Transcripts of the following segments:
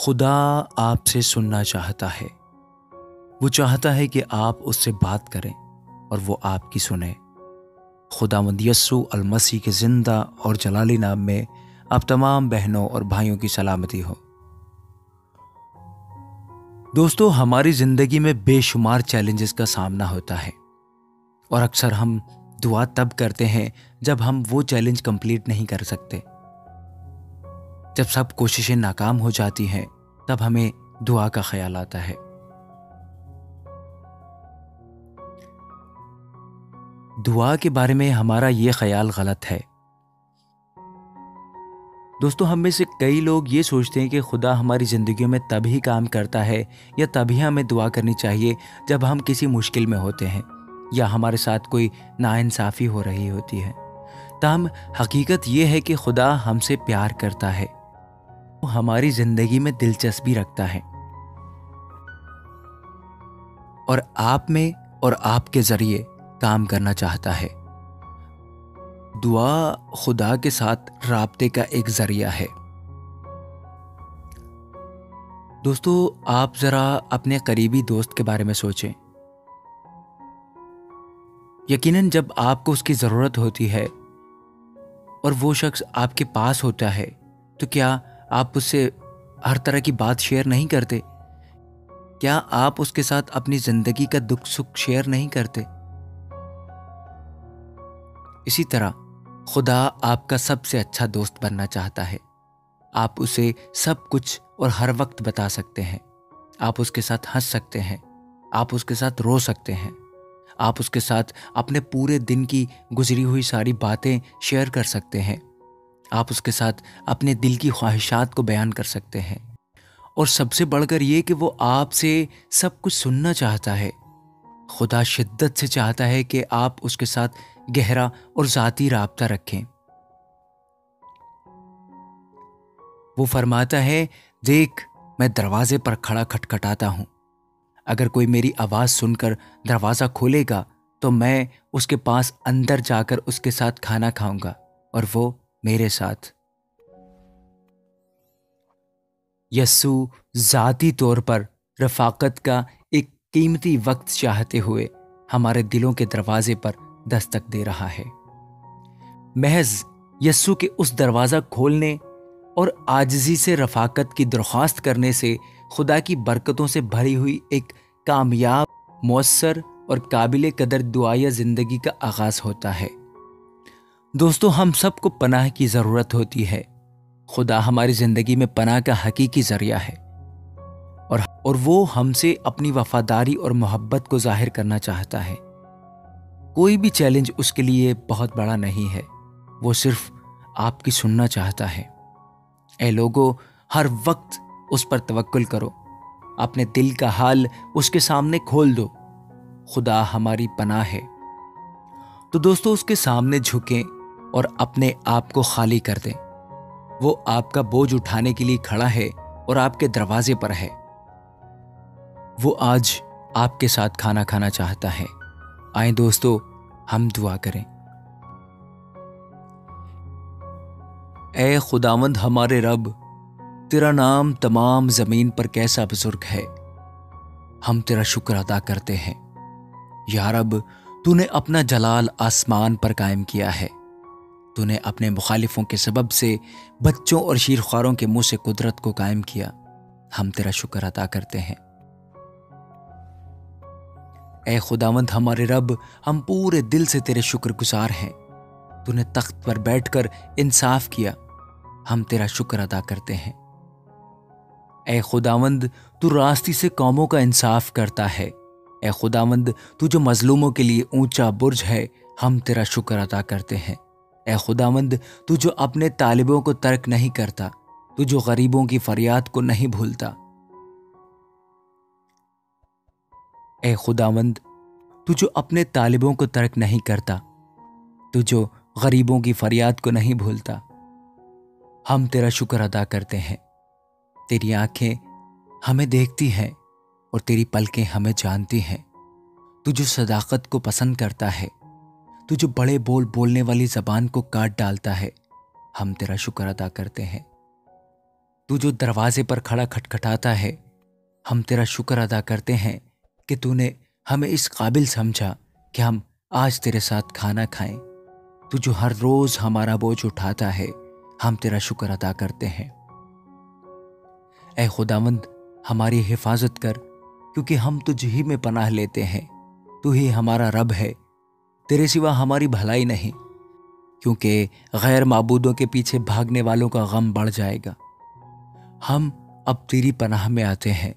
खुदा आपसे सुनना चाहता है। वो चाहता है कि आप उससे बात करें और वो आपकी सुने। खुदावंद यस्सु अल मसीह के जिंदा और जलाली नाम में आप तमाम बहनों और भाइयों की सलामती हो। दोस्तों, हमारी जिंदगी में बेशुमार चैलेंजेस का सामना होता है और अक्सर हम दुआ तब करते हैं जब हम वो चैलेंज कंप्लीट नहीं कर सकते। जब सब कोशिशें नाकाम हो जाती हैं तब हमें दुआ का ख्याल आता है। दुआ के बारे में हमारा ये ख्याल गलत है। दोस्तों, हम में से कई लोग ये सोचते हैं कि खुदा हमारी ज़िंदगियों में तभी काम करता है या तभी हमें दुआ करनी चाहिए जब हम किसी मुश्किल में होते हैं या हमारे साथ कोई नाइंसाफ़ी हो रही होती है। ताहम हकीकत ये है कि खुदा हमसे प्यार करता है, वो हमारी ज़िंदगी में दिलचस्पी रखता है और आप में और आपके ज़रिए काम करना चाहता है। दुआ खुदा के साथ राब्ते का एक जरिया है। दोस्तों, आप जरा अपने करीबी दोस्त के बारे में सोचें। यकीनन जब आपको उसकी ज़रूरत होती है और वो शख्स आपके पास होता है तो क्या आप उससे हर तरह की बात शेयर नहीं करते? क्या आप उसके साथ अपनी ज़िंदगी का दुख सुख शेयर नहीं करते? इसी तरह खुदा आपका सबसे अच्छा दोस्त बनना चाहता है। आप उसे सब कुछ और हर वक्त बता सकते हैं। आप उसके साथ हंस सकते हैं, आप उसके साथ रो सकते हैं, आप उसके साथ अपने पूरे दिन की गुजरी हुई सारी बातें शेयर कर सकते हैं। आप उसके साथ अपने दिल की ख्वाहिशात को बयान कर सकते हैं और सबसे बढ़कर ये कि वो आपसे सब कुछ सुनना चाहता है। खुदा शिद्दत से चाहता है कि आप उसके साथ गहरा और ज़ाती राब्ता रखें। वो फरमाता है, देख मैं दरवाजे पर खड़ा खटखटाता हूं। अगर कोई मेरी आवाज़ सुनकर दरवाज़ा खोलेगा तो मैं उसके पास अंदर जाकर उसके साथ खाना खाऊंगा और वो मेरे साथ। यस्सु ज़ाती तौर पर रफ़ाकत का एक कीमती वक्त चाहते हुए हमारे दिलों के दरवाजे पर दस्तक दे रहा है। महज यस्सु के उस दरवाज़ा खोलने और आजिज़ी से रफ़ाकत की दरख्वास्त करने से खुदा की बरकतों से भरी हुई एक कामयाब, मौसर और काबिल कदर दुआया ज़िंदगी का आगाज़ होता है। दोस्तों, हम सबको पनाह की ज़रूरत होती है। खुदा हमारी ज़िंदगी में पनाह का हकीकी ज़रिया है और वो हमसे अपनी वफ़ादारी और मोहब्बत को ज़ाहिर करना चाहता है। कोई भी चैलेंज उसके लिए बहुत बड़ा नहीं है, वो सिर्फ आपकी सुनना चाहता है। ए लोगों, हर वक्त उस पर तवक्कुल करो, अपने दिल का हाल उसके सामने खोल दो। खुदा हमारी पनाह है। तो दोस्तों, उसके सामने झुकें और अपने आप को खाली कर दें। वो आपका बोझ उठाने के लिए खड़ा है और आपके दरवाजे पर है। वो आज आपके साथ खाना खाना चाहता है। आए दोस्तों, हम दुआ करें। ए खुदावंद हमारे रब, तेरा नाम तमाम ज़मीन पर कैसा बुजुर्ग है। हम तेरा शुक्र अदा करते हैं। या रब, तूने अपना जलाल आसमान पर कायम किया है। तूने अपने मुखालिफों के सबब से बच्चों और शीरख्वारों के मुंह से कुदरत को कायम किया। हम तेरा शुक्र अदा करते हैं। ए खुदावंद हमारे रब, हम पूरे दिल से तेरे शुक्रगुजार हैं। तूने तख्त पर बैठकर इंसाफ किया। हम तेरा शुक्र अदा करते हैं। ए खुदावंद, तू रास्ती से कौमों का इंसाफ करता है। ए खुदावंद, तू जो मजलूमों के लिए ऊंचा बुर्ज है, हम तेरा शुक्र अदा करते हैं। ए खुदावंद, तू जो अपने तालिबों को तर्क नहीं करता, तू जो गरीबों की फरियाद को नहीं भूलता। ए खुदावंद, तू जो अपने तालिबों को तर्क नहीं करता, तू जो गरीबों की फरियाद को नहीं भूलता। हम तेरा शुक्र अदा करते हैं। तेरी आंखें हमें देखती हैं और तेरी पलकें हमें जानती हैं। तू जो सदाकत को पसंद करता है, तू जो बड़े बोल बोलने वाली जबान को काट डालता है, हम तेरा शुक्र अदा करते हैं। तू जो दरवाजे पर खड़ा खटखटाता है, हम तेरा शुक्र अदा करते हैं कि तूने हमें इस काबिल समझा कि हम आज तेरे साथ खाना खाएं। तू जो हर रोज हमारा बोझ उठाता है, हम तेरा शुक्र अदा करते हैं। ऐ खुदावंद, हमारी हिफाजत कर, क्योंकि हम तुझ ही में पनाह लेते हैं। तू ही हमारा रब है, तेरे सिवा हमारी भलाई नहीं, क्योंकि गैर माबूदों के पीछे भागने वालों का गम बढ़ जाएगा। हम अब तेरी पनाह में आते हैं।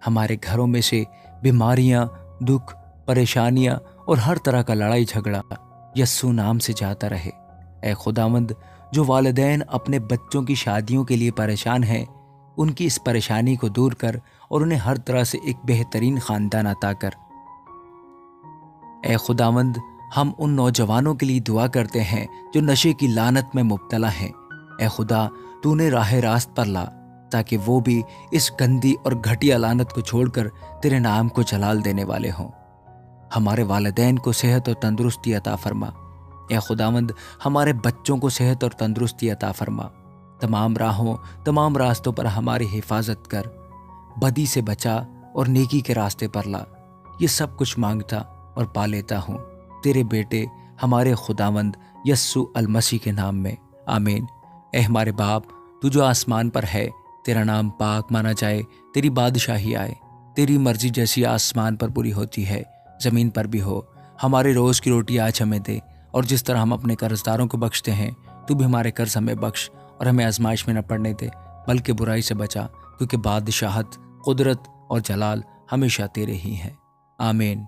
हमारे घरों में से बीमारियां, दुख, परेशानियां और हर तरह का लड़ाई झगड़ा यस्सु नाम से जाता रहे। ऐ खुदावंद, जो वालिदैन अपने बच्चों की शादियों के लिए परेशान हैं, उनकी इस परेशानी को दूर कर और उन्हें हर तरह से एक बेहतरीन खानदान अता कर। ऐ खुदावंद, हम उन नौजवानों के लिए दुआ करते हैं जो नशे की लानत में मुब्तला हैं। ऐ खुदा, तू उन्हें राह रास्त पर ला, ताकि वो भी इस गंदी और घटिया लानत को छोड़कर तेरे नाम को जलाल देने वाले हों। हमारे वालिदैन को सेहत और तंदुरुस्ती अता फरमा। ऐ खुदावंद, हमारे बच्चों को सेहत और तंदुरुस्ती अता फरमा। तमाम राहों, तमाम रास्तों पर हमारी हिफाजत कर, बदी से बचा और नेकी के रास्ते पर ला। ये सब कुछ मांगता और पा लेता हूँ तेरे बेटे हमारे खुदावंद यस्सु अल मसीह के नाम में, आमीन। ऐ हमारे बाप, तू जो आसमान पर है, तेरा नाम पाक माना जाए, तेरी बादशाही आए, तेरी मर्जी जैसी आसमान पर पूरी होती है ज़मीन पर भी हो। हमारे रोज़ की रोटी आज हमें दे, और जिस तरह हम अपने कर्जदारों को बख्शते हैं, तू भी हमारे कर्ज हमें बख्श, और हमें आजमाइश में न पड़ने दे, बल्कि बुराई से बचा, क्योंकि बादशाहत, कुदरत और जलाल हमेशा तेरे ही हैं, आमीन।